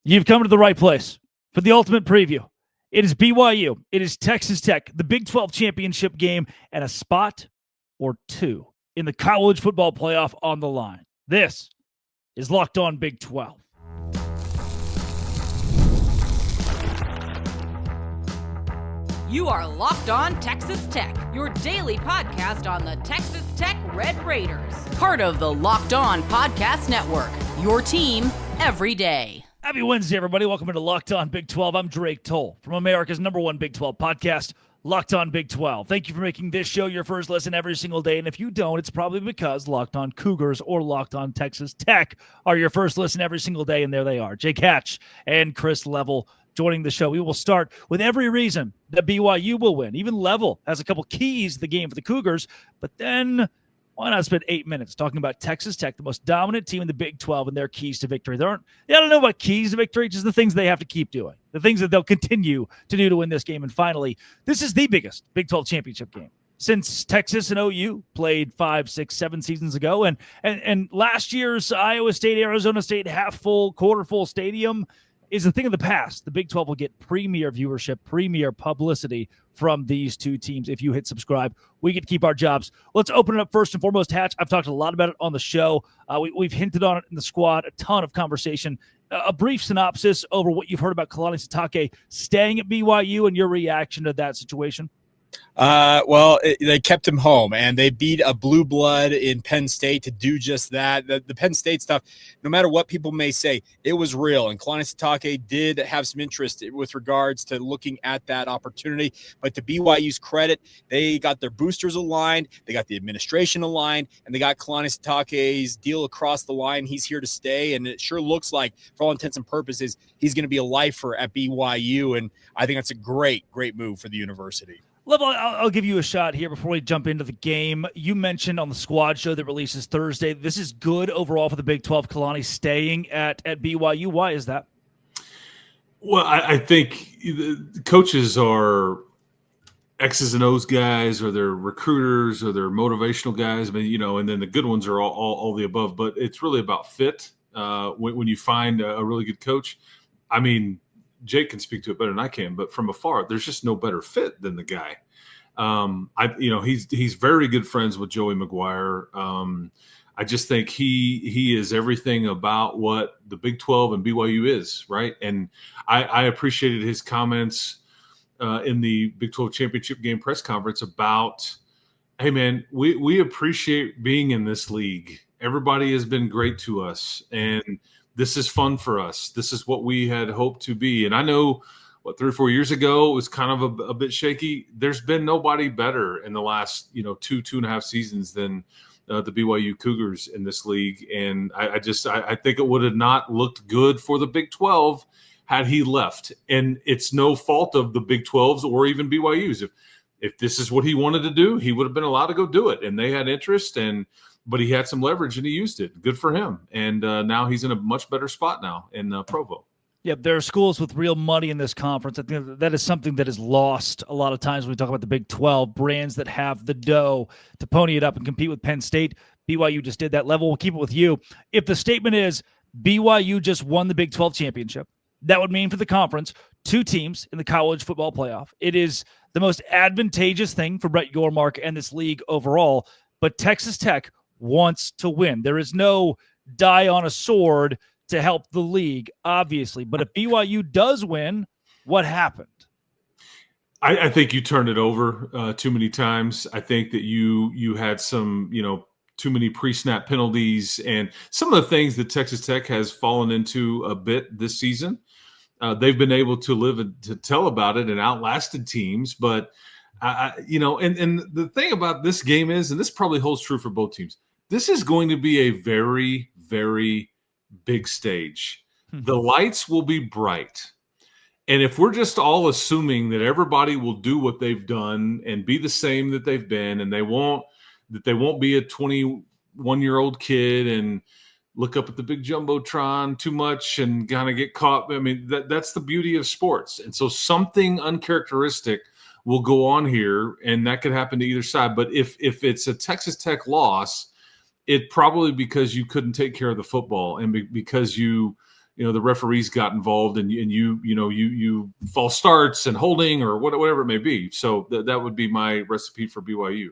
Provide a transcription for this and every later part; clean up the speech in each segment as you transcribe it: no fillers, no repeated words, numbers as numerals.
You've come to the right place for the ultimate preview. It is BYU. It is Texas Tech, the Big 12 championship game, and a spot or two in the college football playoff on the line. This is Locked On Big 12. You are Locked On Texas Tech, your daily podcast on the Texas Tech Red Raiders. Part of the Locked On Podcast Network, your team every day. Happy Wednesday, everybody. Welcome into Locked On Big 12. I'm Drake Toll from America's #1 Big 12 podcast, Locked On Big 12. Thank you for making this show your first listen every single day. And if you don't, it's probably because Locked On Cougars or Locked On Texas Tech are your first listen every single day. And there they are, Jake Hatch and Chris Level joining the show. We will start with every reason that BYU will win. Even Level has a couple keys to the game for the Cougars. But then why not spend 8 minutes talking about Texas Tech, the most dominant team in the Big 12, and their keys to victory? They don't know about keys to victory, just the things they have to keep doing, the things that they'll continue to do to win this game. And finally, this is the biggest Big 12 championship game since Texas and OU played 5, 6, 7 seasons ago. And last year's Iowa State, Arizona State half-full, quarter-full stadium is a thing of the past. The Big 12 will get premier viewership, premier publicity from these two teams. If you hit subscribe, we get to keep our jobs. Let's open it up first and foremost. Hatch, I've talked a lot about it on the show. We've hinted on it in the squad, a ton of conversation. A brief synopsis over what you've heard about Kalani Sitake staying at BYU and your reaction to that situation. They kept him home, and they beat a blue blood in Penn State to do just that. The Penn State stuff, no matter what people may say, it was real. And Kalani Sitake did have some interest with regards to looking at that opportunity. But to BYU's credit, they got their boosters aligned, they got the administration aligned, and they got Kalani Sitake's deal across the line. He's here to stay, and it sure looks like, for all intents and purposes, he's going to be a lifer at BYU. And I think that's a great move for the university. Level, I'll give you a shot here before we jump into the game. You mentioned on the squad show that releases Thursday, this is good overall for the Big 12, Kalani staying at BYU. Why is that? Well, I think the coaches are X's and O's guys, or they're recruiters, or they're motivational guys. I mean, and then the good ones are all the above. But it's really about fit when you find a really good coach. I mean, Jake can speak to it better than I can, but from afar, there's just no better fit than the guy. He's very good friends with Joey McGuire. I just think he is everything about what the Big 12 and BYU is, right? And I appreciated his comments in the Big 12 championship game press conference about, hey man, we appreciate being in this league. Everybody has been great to us, and this is fun for us. This is what we had hoped to be. And I know, 3 or 4 years ago, it was kind of a bit shaky. There's been nobody better in the last, 2.5 seasons than the BYU Cougars in this league. And I think it would have not looked good for the Big 12 had he left. And it's no fault of the Big 12s or even BYU's. If this is what he wanted to do, he would have been allowed to go do it. And they had interest, but he had some leverage and he used it. Good for him. And now he's in a much better spot now in Provo. Yep, there are schools with real money in this conference. I think that is something that is lost a lot of times when we talk about the Big 12, brands that have the dough to pony it up and compete with Penn State. BYU just did that. Level, we'll keep it with you. If the statement is BYU just won the Big 12 championship, that would mean for the conference, 2 teams in the college football playoff. It is the most advantageous thing for Brett Yormark and this league overall. But Texas Tech wants to win. There is no die on a sword to help the league, obviously. But if BYU does win, what happened? I think you turned it over too many times. I think that you had some, too many pre-snap penalties and some of the things that Texas Tech has fallen into a bit this season. They've been able to live and to tell about it and outlasted teams. But, and the thing about this game is, and this probably holds true for both teams, this is going to be a very, very big stage. The lights will be bright. And if we're just all assuming that everybody will do what they've done and be the same that they've been, and they won't be a 21-year-old kid and look up at the big jumbotron too much and kind of get caught. I mean, that's the beauty of sports. And so something uncharacteristic will go on here, and that could happen to either side. But if it's a Texas Tech loss, it probably because you couldn't take care of the football and because you the referees got involved and you false starts and holding or whatever it may be. So that would be my recipe for BYU.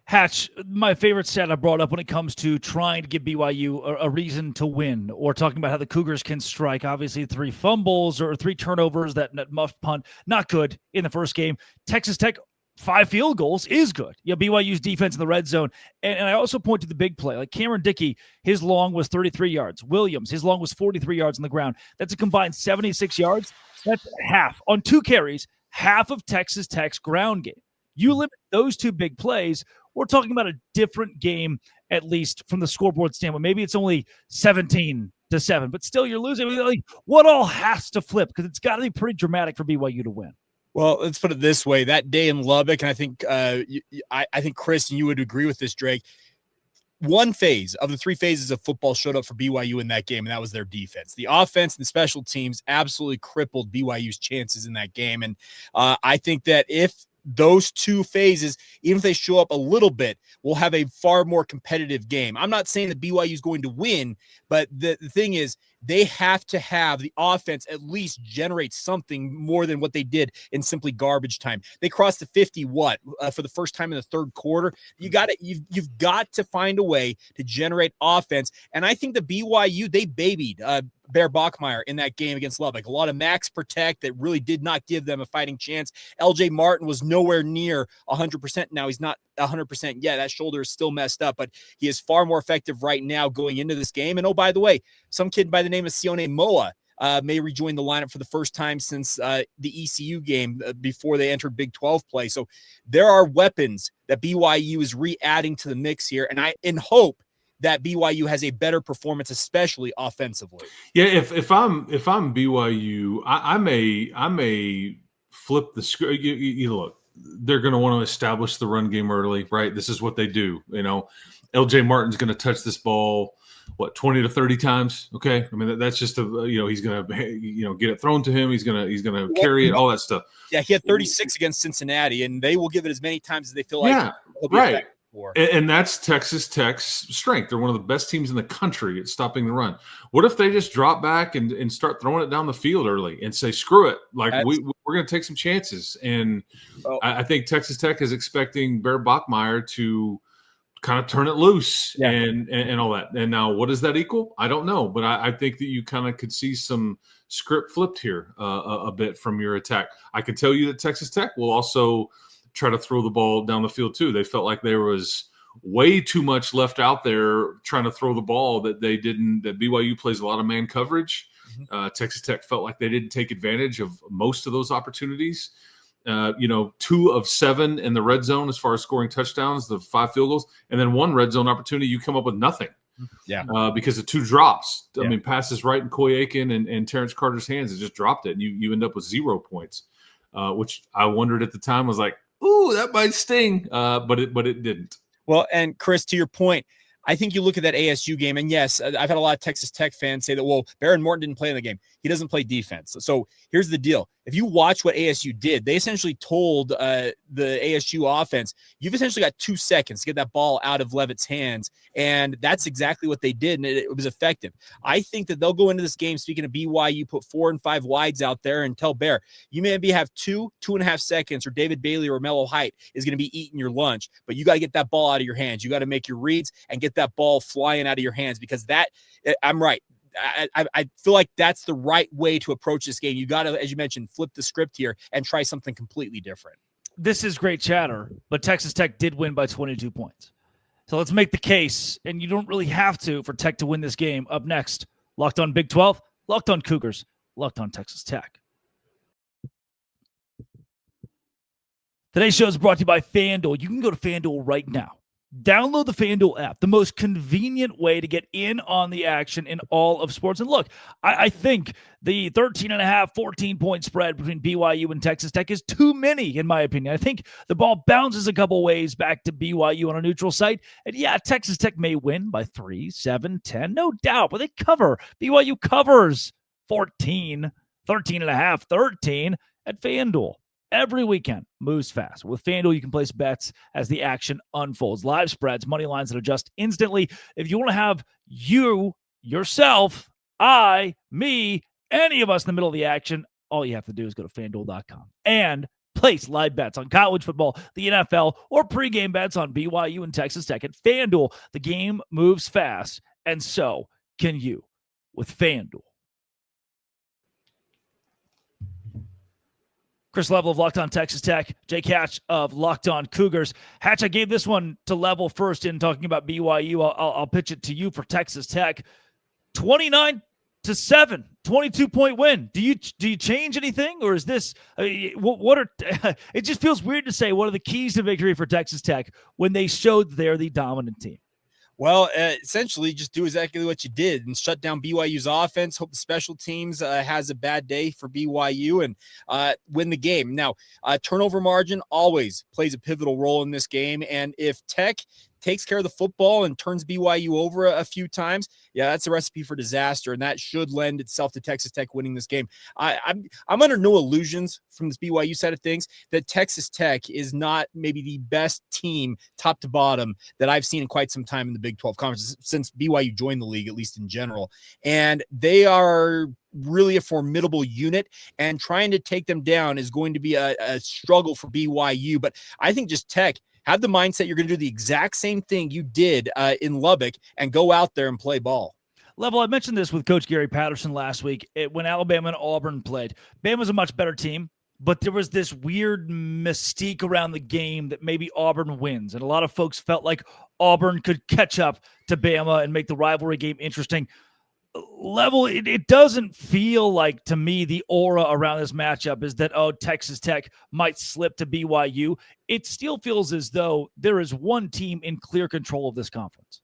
Hatch, my favorite stat I brought up when it comes to trying to give BYU a reason to win, or talking about how the Cougars can strike. Obviously, 3 fumbles or 3 turnovers, that muffed punt, not good in the first game. Texas Tech, 5 field goals is good. BYU's defense in the red zone. And I also point to the big play. Like Cameron Dickey, his long was 33 yards. Williams, his long was 43 yards on the ground. That's a combined 76 yards. That's half, on 2 carries, half of Texas Tech's ground game. You limit those 2 big plays, we're talking about a different game, at least from the scoreboard standpoint. Maybe it's only 17-7, but still you're losing. Like, what all has to flip? Because it's got to be pretty dramatic for BYU to win. Well, let's put it this way. That day in Lubbock, and I think I think, Chris, and you would agree with this, Drake, one phase of the 3 phases of football showed up for BYU in that game, and that was their defense. The offense and the special teams absolutely crippled BYU's chances in that game. And I think that if those 2 phases, even if they show up a little bit, will have a far more competitive game. I'm not saying that BYU is going to win, but the thing is, they have to have the offense at least generate something more than what they did in simply garbage time. They crossed the 50 for the first time in the third quarter. You've got to find a way to generate offense. And I think the BYU, they babied Bear Bachmeier in that game against Lubbock. A lot of max protect that really did not give them a fighting chance. LJ Martin was nowhere near 100%. Now he's not 100% yet. That shoulder is still messed up, but he is far more effective right now going into this game. And oh, by the way, some kid by the name of Sione Moa may rejoin the lineup for the first time since the ECU game before they entered Big 12 play. So there are weapons that BYU is re-adding to the mix here, and I hope that BYU has a better performance, especially offensively. Yeah, if I'm BYU, I may flip the script. You look, they're going to want to establish the run game early, right? This is what they do. LJ Martin's going to touch this ball 20 to 30 times. Okay, I mean that's just he's going to get it thrown to him. He's going to carry it, all that stuff. Yeah, he had 36 against Cincinnati, and they will give it as many times as they feel like. Yeah, right. And that's Texas Tech's strength. They're one of the best teams in the country at stopping the run. What if they just drop back and start throwing it down the field early and say, screw it. Like we're going to take some chances. And I think Texas Tech is expecting Bear Bachmeier to kind of turn it loose and all that. And now what does that equal? I don't know. But I think that you kind of could see some script flipped here a bit from your attack. I can tell you that Texas Tech will also try to throw the ball down the field too. They felt like there was way too much left out there trying to throw the ball that they didn't. That BYU plays a lot of man coverage. Texas Tech felt like they didn't take advantage of most of those opportunities. 2 of 7 in the red zone as far as scoring touchdowns, the 5 field goals, and then 1 red zone opportunity. You come up with nothing. Yeah, because of 2 drops. I mean, passes right in Coy Aiken and Terrence Carter's hands. It just dropped it, and you end up with 0 points, which I wondered at the time was like, ooh, that might sting, but it didn't. Well, and Chris, to your point, I think you look at that ASU game, and yes, I've had a lot of Texas Tech fans say that, well, Baron Morton didn't play in the game. He doesn't play defense. So here's the deal. If you watch what ASU did, they essentially told the ASU offense, you've essentially got 2 seconds to get that ball out of Levitt's hands, and that's exactly what they did, and it was effective. I think that they'll go into this game, speaking of BYU, put 4 and 5 wides out there and tell Bear, you maybe have 2.5 seconds, or David Bailey or Mello Height is going to be eating your lunch, but you got to get that ball out of your hands. You got to make your reads and get that ball flying out of your hands, because I'm right. I feel like that's the right way to approach this game. You got to, as you mentioned, flip the script here and try something completely different. This is great chatter, but Texas Tech did win by 22 points. So let's make the case, and you don't really have to, for Tech to win this game. Up next, Locked on Big 12, Locked on Cougars, Locked on Texas Tech. Today's show is brought to you by FanDuel. You can go to FanDuel right now. Download the FanDuel app, the most convenient way to get in on the action in all of sports. And look, I think the 13.5, 14-point spread between BYU and Texas Tech is too many, in my opinion. I think the ball bounces a couple ways back to BYU on a neutral site. And yeah, Texas Tech may win by 3, 7, 10, no doubt, but they cover. BYU covers 14, 13.5, 13 at FanDuel. Every weekend moves fast. With FanDuel, you can place bets as the action unfolds. Live spreads, money lines that adjust instantly. If you want to have yourself any of us in the middle of the action, all you have to do is go to FanDuel.com and place live bets on college football, the NFL, or pregame bets on BYU and Texas Tech. At FanDuel, the game moves fast, and so can you with FanDuel. Chris Level of Locked On Texas Tech, Jake Hatch of Locked On Cougars. Hatch, I gave this one to Level first in talking about BYU. I'll pitch it to you for Texas Tech. 29-7, 22-point win. Do you change anything, or is this what are? It just feels weird to say what are the keys to victory for Texas Tech when they showed they're the dominant team. Well, essentially just do exactly what you did and shut down BYU's offense. Hope the special teams has a bad day for BYU and win the game. Now, turnover margin always plays a pivotal role in this game. And if Tech takes care of the football and turns BYU over a few times, yeah, that's a recipe for disaster, and that should lend itself to Texas Tech winning this game. I'm under no illusions from this BYU side of things that Texas Tech is not maybe the best team top to bottom that I've seen in quite some time in the Big 12 Conference since BYU joined the league, at least in general. And they are really a formidable unit, and trying to take them down is going to be a struggle for BYU. But I think just Tech have the mindset you're going to do the exact same thing you did in Lubbock and go out there and play ball. Level, I mentioned this with Coach Gary Patterson last week when Alabama and Auburn played. Bama's a much better team, but there was this weird mystique around the game that maybe Auburn wins. And a lot of folks felt like Auburn could catch up to Bama and make the rivalry game interesting. Level, it doesn't feel like, to me, the aura around this matchup is that, Texas Tech might slip to BYU. It still feels as though there is one team in clear control of this conference.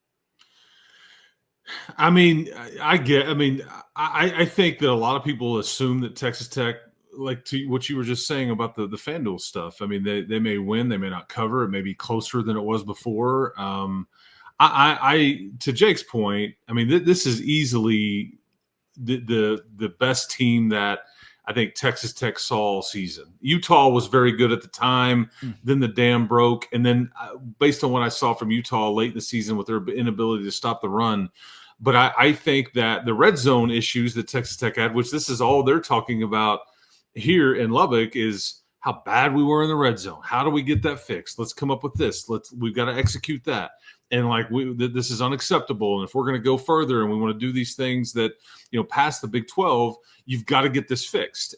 I mean, I think that a lot of people assume that Texas Tech, like to what you were just saying about the FanDuel stuff, I mean, they may win, they may not cover, it may be closer than it was before. I to Jake's point, I mean, this is easily the best team that I think Texas Tech saw all season. Utah was very good at the time. Then the dam broke. And then based on what I saw from Utah late in the season with their inability to stop the run. But I think that the red zone issues that Texas Tech had, which this is all they're talking about here in Lubbock, is how bad we were in the red zone. How do we get that fixed? Let's come up with this. We've got to execute that. And this is unacceptable. And if we're going to go further and we want to do these things that, past the Big 12, you've got to get this fixed.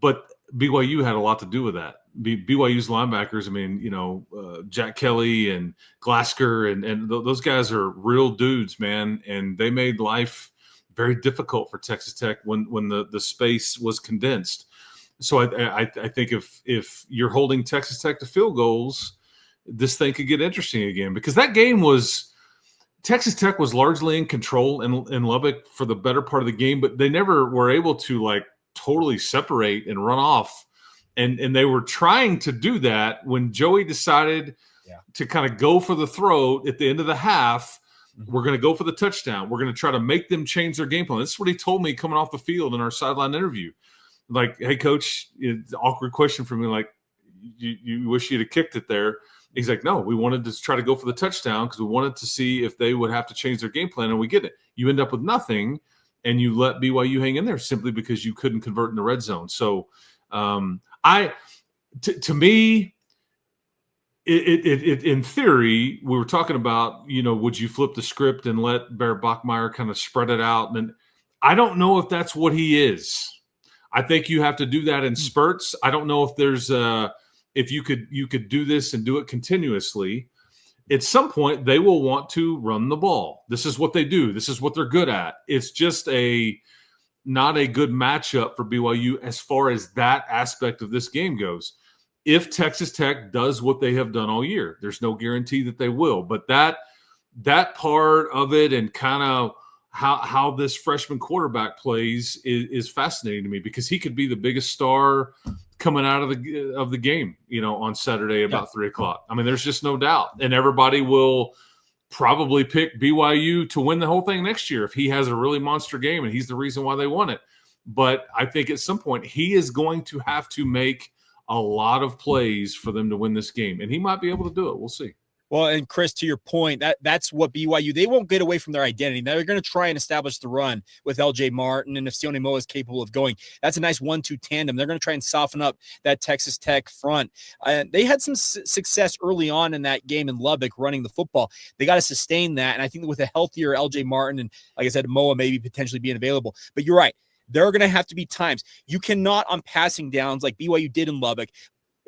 But BYU had a lot to do with that. BYU's linebackers, I mean, Jack Kelly and Glasker and those guys are real dudes, man. And they made life very difficult for Texas Tech when the space was condensed. So I think if you're holding Texas Tech to field goals, this thing could get interesting again, because that game was Texas Tech was largely in control in Lubbock for the better part of the game, but they never were able to totally separate and run off. And they were trying to do that when Joey decided to kind of go for the throat at the end of the half. We're going to go for the touchdown. We're going to try to make them change their game plan. This is what he told me coming off the field in our sideline interview. Like, hey, coach, it's an awkward question for me. Like, you wish you'd have kicked it there. He's like, no, we wanted to try to go for the touchdown because we wanted to see if they would have to change their game plan, and we get it. You end up with nothing, and you let BYU hang in there simply because you couldn't convert in the red zone. So, to me, it in theory, we were talking about, would you flip the script and let Bear Bachmeier kind of spread it out? And I don't know if that's what he is. I think you have to do that in spurts. I don't know if there's if you could do this and do it continuously. At some point, they will want to run the ball. This is what they do. This is what they're good at. It's just not a good matchup for BYU as far as that aspect of this game goes. If Texas Tech does what they have done all year, there's no guarantee that they will. But that part of it and kind of how this freshman quarterback plays is fascinating to me, because he could be the biggest star coming out of the game, on Saturday about 3:00. I mean, there's just no doubt. And everybody will probably pick BYU to win the whole thing next year if he has a really monster game and he's the reason why they won it. But I think at some point he is going to have to make a lot of plays for them to win this game, and he might be able to do it. We'll see. Well, and Chris, to your point, that's what BYU, they won't get away from their identity. They're going to try and establish the run with LJ Martin, and if Sione Moa is capable of going, that's a nice 1-2 tandem. They're going to try and soften up that Texas Tech front. They had some success early on in that game in Lubbock running the football. They got to sustain that, and I think with a healthier LJ Martin and, like I said, Moa maybe potentially being available. But you're right. There are going to have to be times. You cannot, on passing downs like BYU did in Lubbock,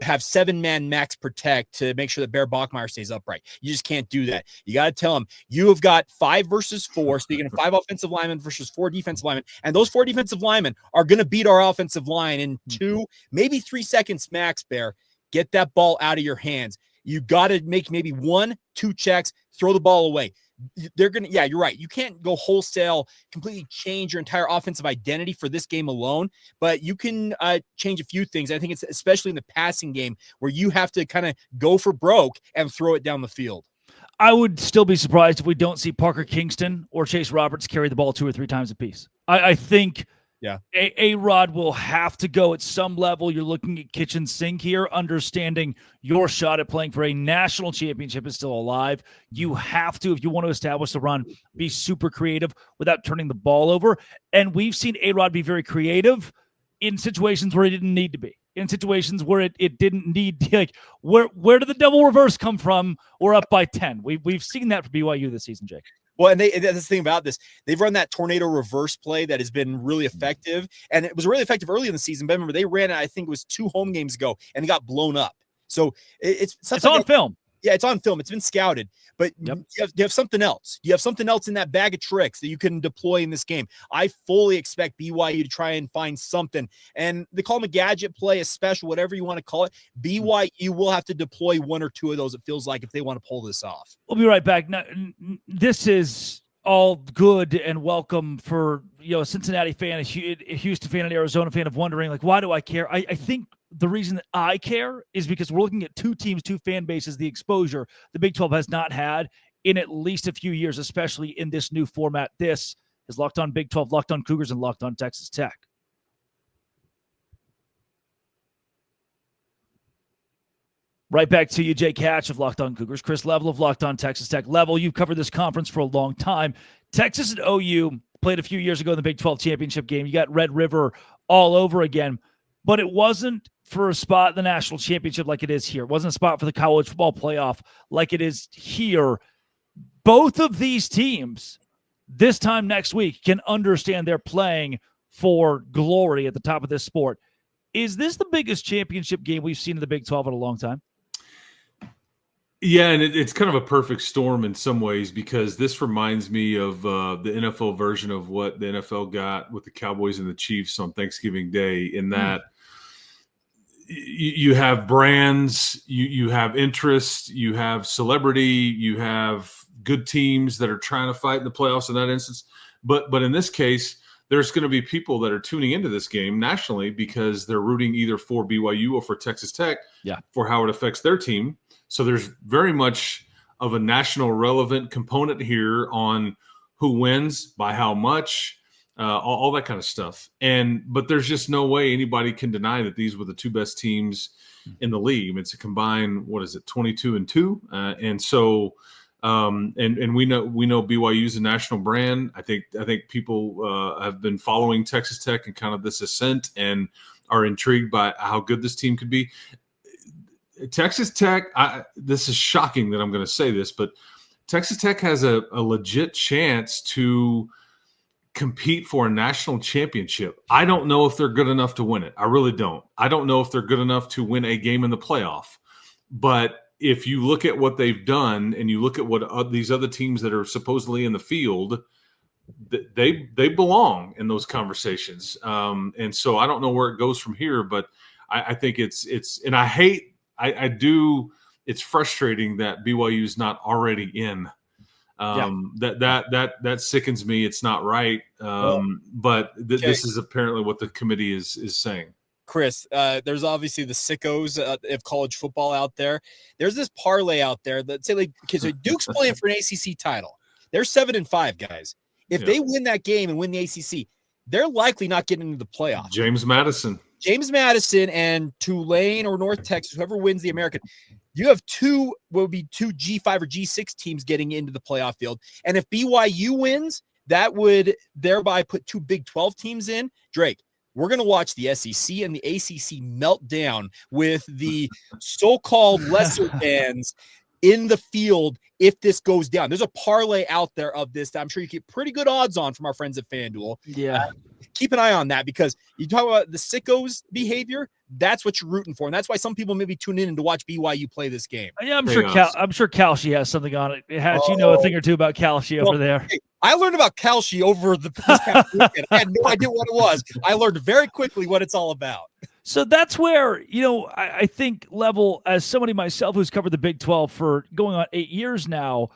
have 7-man max protect to make sure that Bear Bachmeyer stays upright. You just can't do that. You got to tell him you have got 5 versus 4. Speaking of 5 offensive linemen versus 4 defensive linemen, and those 4 defensive linemen are going to beat our offensive line in 2, maybe 3 seconds max. Bear, get that ball out of your hands. You got to make maybe 1-2 checks, throw the ball away. They're going to, yeah, you're right. You can't go wholesale, completely change your entire offensive identity for this game alone, but you can change a few things. I think it's especially in the passing game where you have to kind of go for broke and throw it down the field. I would still be surprised if we don't see Parker Kingston or Chase Roberts carry the ball 2 or 3 times apiece. I think A-Rod will have to go at some level. You're looking at kitchen sink here, understanding your shot at playing for a national championship is still alive. You have to, if you want to establish the run, be super creative without turning the ball over. And we've seen A-Rod be very creative in situations where he didn't need to be. In situations where it didn't need, like, where did the double reverse come from? We're up by 10. We've seen that for BYU this season, Jake. Well, and that's the thing about this. They've run that tornado reverse play that has been really effective, and it was really effective early in the season. But remember, they ran it, I think it was 2 home games ago, and it got blown up. So it's on film. Yeah, it's on film. It's been scouted. But you have something else. You have something else in that bag of tricks that you can deploy in this game. I fully expect BYU to try and find something. And they call them a gadget play, a special, whatever you want to call it. BYU will have to deploy 1 or 2 of those, it feels like, if they want to pull this off. We'll be right back. Now, this is all good and welcome for a Cincinnati fan, a Houston fan, an Arizona fan of wondering, like, why do I care? I think the reason that I care is because we're looking at 2 teams, 2 fan bases, the exposure the Big 12 has not had in at least a few years, especially in this new format. This is Locked On Big 12, Locked On Cougars, and Locked On Texas Tech. Right back to you, Jake Hatch of Locked On Cougars, Chris Level of Locked On Texas Tech. Level, you've covered this conference for a long time. Texas and OU played a few years ago in the Big 12 championship game. You got Red River all over again, but it wasn't for a spot in the national championship like it is here. It wasn't a spot for the college football playoff like it is here. Both of these teams this time next week can understand they're playing for glory at the top of this sport. Is this the biggest championship game we've seen in the Big 12 in a long time? Yeah, and it's kind of a perfect storm in some ways because this reminds me of the NFL version of what the NFL got with the Cowboys and the Chiefs on Thanksgiving Day, in that you have brands, you have interest, you have celebrity, you have good teams that are trying to fight in the playoffs in that instance. But in this case, there's going to be people that are tuning into this game nationally because they're rooting either for BYU or for Texas Tech for how it affects their team. So there's very much of a national relevant component here on who wins, by how much, all that kind of stuff. But there's just no way anybody can deny that these were the 2 best teams in the league. It's a combined, 22-2. And so and we know BYU is a national brand. I think people have been following Texas Tech and kind of this ascent and are intrigued by how good this team could be. Texas Tech, this is shocking that I'm going to say this, but Texas Tech has a legit chance to compete for a national championship. I don't know if they're good enough to win it. I really don't. I don't know if they're good enough to win a game in the playoff. But if you look at what they've done and you look at what these other teams that are supposedly in the field, they belong in those conversations. And so I don't know where it goes from here, but I think it's and it's frustrating that BYU is not already in. That sickens me. It's not right. But this is apparently what the committee is saying. Chris, there's obviously the sickos of college football out there. There's this parlay out there that say, like, okay, so Duke's playing for an ACC title. They're 7-5, guys. If they win that game and win the ACC, they're likely not getting into the playoffs. James Madison and Tulane or North Texas, whoever wins the American, You have two G5 or G6 teams getting into the playoff field. And if BYU wins, that would thereby put two Big 12 teams in. Drake, we're going to watch the SEC and the ACC melt down with the so-called lesser bands in the field if this goes down. There's a parlay out there of this that I'm sure you get pretty good odds on from our friends at FanDuel. Yeah. Keep an eye on that, because you talk about the sickos behavior. That's what you're rooting for. And that's why some people maybe tune in to watch BYU play this game. Yeah, I'm sure Kalshi has something on it. Hatch, you know a thing or two about Kalshi over there. Hey, I learned about Kalshi over this past weekend. I had no idea what it was. I learned very quickly what it's all about. So that's where, I think, Level, as somebody myself who's covered the Big 12 for going on 8 years now,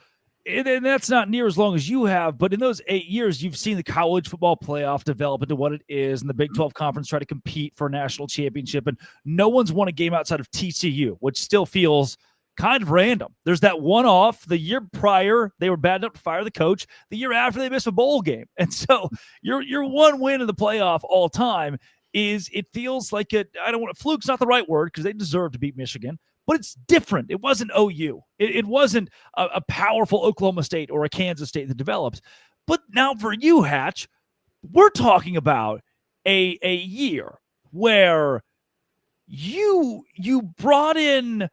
and that's not near as long as you have, but in those 8 years, you've seen the college football playoff develop into what it is, and the Big 12 conference try to compete for a national championship, and no one's won a game outside of TCU, which still feels kind of random. There's that one-off. The year prior, they were bad enough to fire the coach. The year after, they missed a bowl game. And so your one win in the playoff all time it feels like fluke's not the right word, because they deserve to beat Michigan, but it's different. It wasn't OU. It wasn't a powerful Oklahoma State or a Kansas State that develops. But now for you, Hatch, we're talking about a year where you brought in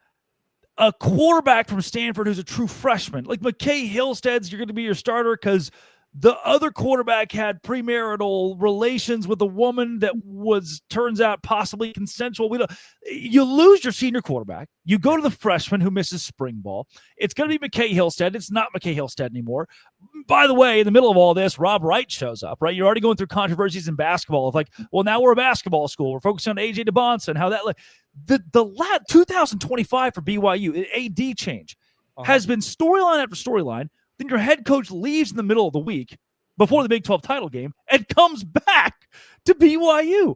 a quarterback from Stanford who's a true freshman. Like McKay Hillstead's, you're going to be your starter because the other quarterback had premarital relations with a woman that turns out possibly consensual. You lose your senior quarterback. You go to the freshman who misses spring ball. It's going to be McKay Hillstead. It's not McKay Hillstead anymore. By the way, in the middle of all this, Rob Wright shows up, right? You're already going through controversies in basketball of like, well, now we're a basketball school. We're focusing on AJ DeBonson, how that the 2025 for BYU, an AD change, has been storyline after storyline. Then your head coach leaves in the middle of the week before the Big 12 title game and comes back to BYU.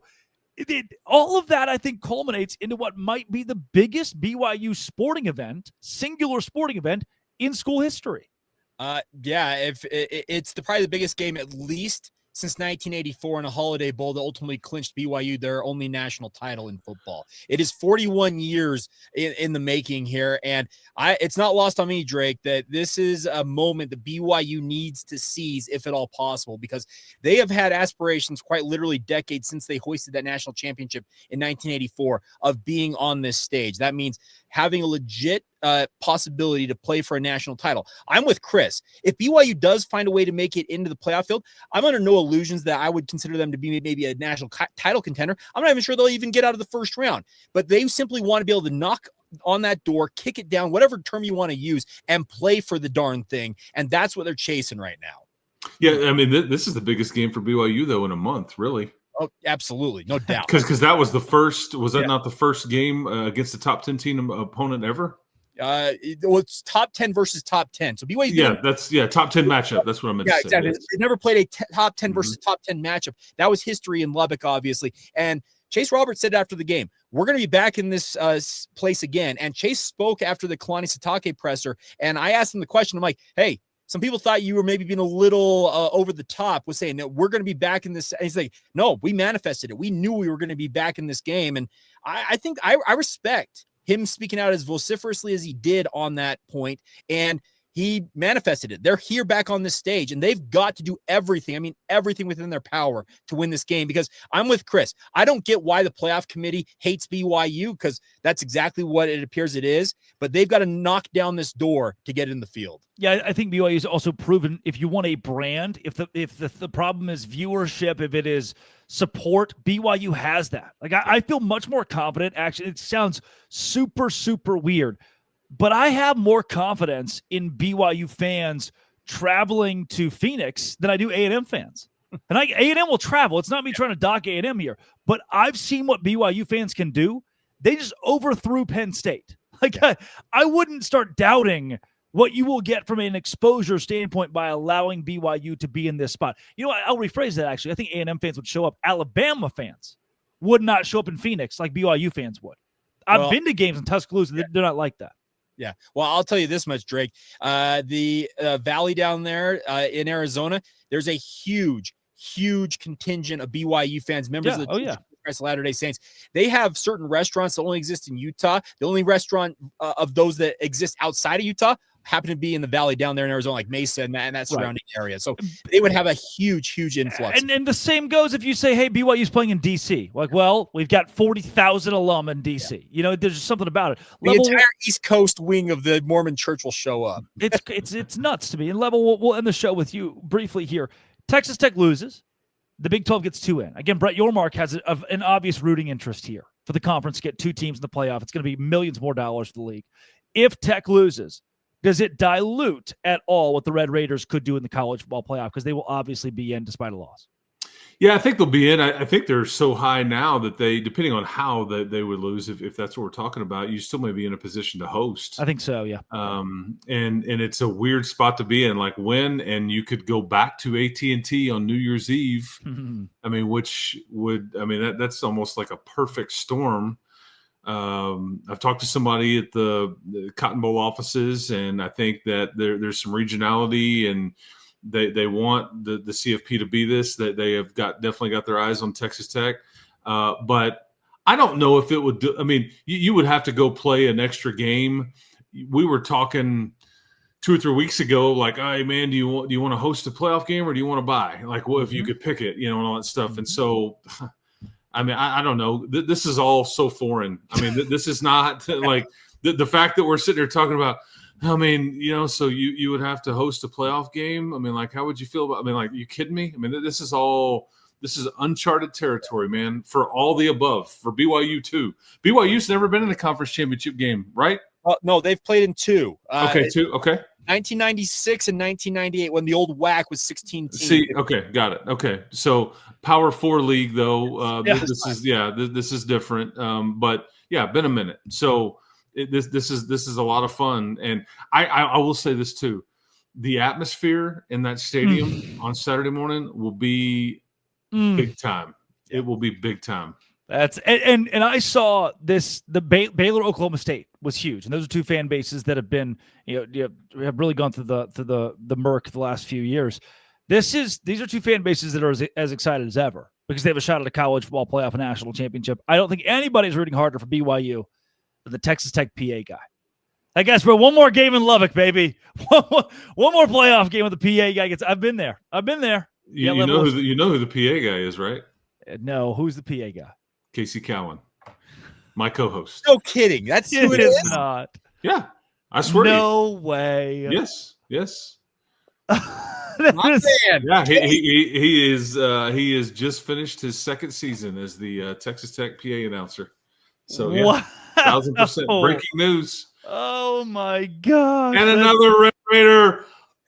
All of that, I think, culminates into what might be the biggest BYU sporting event, singular sporting event in school history. If it's probably the biggest game at least since 1984 in a Holiday Bowl that ultimately clinched BYU their only national title in football. It is 41 years in the making here, and it's not lost on me, Drake, that this is a moment that BYU needs to seize if at all possible, because they have had aspirations quite literally decades since they hoisted that national championship in 1984 of being on this stage. That means having a legit possibility to play for a national title. I'm with Chris. If BYU does find a way to make it into the playoff field, I'm under no illusions that I would consider them to be maybe a national title contender. I'm not even sure they'll even get out of the first round, but they simply want to be able to knock on that door, kick it down, whatever term you want to use, and play for the darn thing. And that's what they're chasing right now. Yeah, I mean, this is the biggest game for BYU, though, in a month, really. Oh, absolutely. No doubt. Because that was the first – was that not the first game against the top 10 team opponent ever? It's top 10 versus top 10. So BYU. Top 10 matchup. That's what I meant to say. Exactly. Yes. They never played a top 10 versus top 10 matchup. That was history in Lubbock, obviously. And Chase Roberts said after the game, we're going to be back in this place again. And Chase spoke after the Kalani Sitake presser. And I asked him the question. I'm like, hey, some people thought you were maybe being a little over the top with saying that we're going to be back in this. And he's like, no, we manifested it. We knew we were going to be back in this game. And I think I respect him speaking out as vociferously as he did on that point. And he manifested it. They're here back on this stage, and they've got to do everything. I mean, everything within their power to win this game, because I'm with Chris. I don't get why the playoff committee hates BYU, because that's exactly what it appears it is, but they've got to knock down this door to get in the field. Yeah, I think BYU has also proven if you want a brand, if the problem is viewership, if it is support, BYU has that. Like I feel much more confident. Actually, it sounds super, super weird, but I have more confidence in BYU fans traveling to Phoenix than I do A&M fans. And A&M will travel. It's not me trying to dock A&M here, but I've seen what BYU fans can do. They just overthrew Penn State. Like I wouldn't start doubting what you will get from an exposure standpoint by allowing BYU to be in this spot. You know, I'll rephrase that actually. I think A&M fans would show up. Alabama fans would not show up in Phoenix like BYU fans would. I've been to games in Tuscaloosa. They're not like that. Yeah. Well, I'll tell you this much, Drake. The valley down there in Arizona, there's a huge contingent of BYU fans, members of the Christ Latter-day Saints. They have certain restaurants that only exist in Utah. The only restaurant of those that exist outside of Utah happen to be in the valley down there in Arizona, like Mesa and that surrounding area. So they would have a huge influx. And the same goes if you say, hey, BYU's playing in D.C. Like, well, we've got 40,000 alum in D.C. Yeah. You know, there's just something about it. The entire East Coast wing of the Mormon church will show up. It's nuts to me. And Level, we'll end the show with you briefly here. Texas Tech loses. The Big 12 gets 2 in. Again, Brett Yormark has an obvious rooting interest here for the conference to get 2 teams in the playoff. It's going to be millions more dollars for the league. If Tech loses, does it dilute at all what the Red Raiders could do in the college football playoff? Because they will obviously be in despite a loss. Yeah, I think they'll be in. I think they're so high now that they, depending on how they would lose, if that's what we're talking about, you still may be in a position to host. I think so, yeah. And it's a weird spot to be in, like win, and you could go back to AT&T on New Year's Eve. I mean, that's almost like a perfect storm. I've talked to somebody at the Cotton Bowl offices, and I think that there's some regionality, and they want the CFP to be this, that they have definitely got their eyes on Texas Tech. But I don't know if it would do. I mean, you would have to go play an extra game. We were talking 2 or 3 weeks ago, like, hey man, do you want to host a playoff game or do you want to buy? Like, well, if you could pick it, and all that stuff. And so, I mean, I don't know. This is all so foreign. I mean, this is not like the fact that we're sitting here talking about, I mean, so you would have to host a playoff game. I mean, like, how would you feel about, I mean, like, you kidding me? I mean, this is uncharted territory, man, for all the above, for BYU too. BYU's never been in a conference championship game, right? No, they've played in 2. Okay, 2. Okay. 1996 and 1998 when the old WAC was 16 teams. See, okay, got it. Okay, so Power 4 league though. This is different. But yeah, been a minute. So this is a lot of fun, and I will say this too: the atmosphere in that stadium on Saturday morning will be big time. It will be big time. That's and I saw this. The Baylor Oklahoma State was huge, and those are 2 fan bases that have been have really gone through the murk the last few years. These are 2 fan bases that are as excited as ever because they have a shot at a college football playoff, a national championship. I don't think anybody's rooting harder for BYU than the Texas Tech PA guy. I guess for one more game in Lubbock, baby. One more playoff game with the PA guy gets. I've been there. You know who the PA guy is, right? No, who's the PA guy? Casey Cowan, my co-host. No kidding. That's who it is. Not. Yeah, I swear. No way. Yes. Yeah, he is. He has just finished his 2nd season as the Texas Tech PA announcer. So yeah, wow. 1000% breaking news. Oh my God! And another Red Raider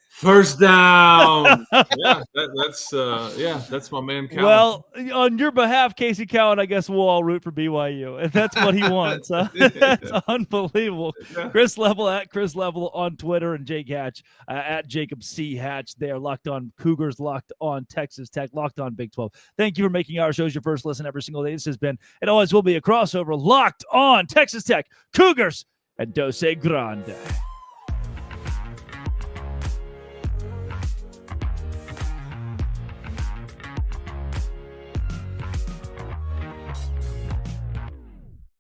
first down. That's my man Cowan. Well, on your behalf, Casey Cowan, I guess we'll all root for BYU, and that's what he wants. That's unbelievable. Yeah. Chris Level at Chris Level on Twitter, and Jake Hatch at Jacob C. Hatch. They are Locked On Cougars, Locked On Texas Tech, Locked On Big 12. Thank you for making our shows your first listen every single day. This has been, and always will be, a crossover Locked On Texas Tech, Cougars, and Dose Grande.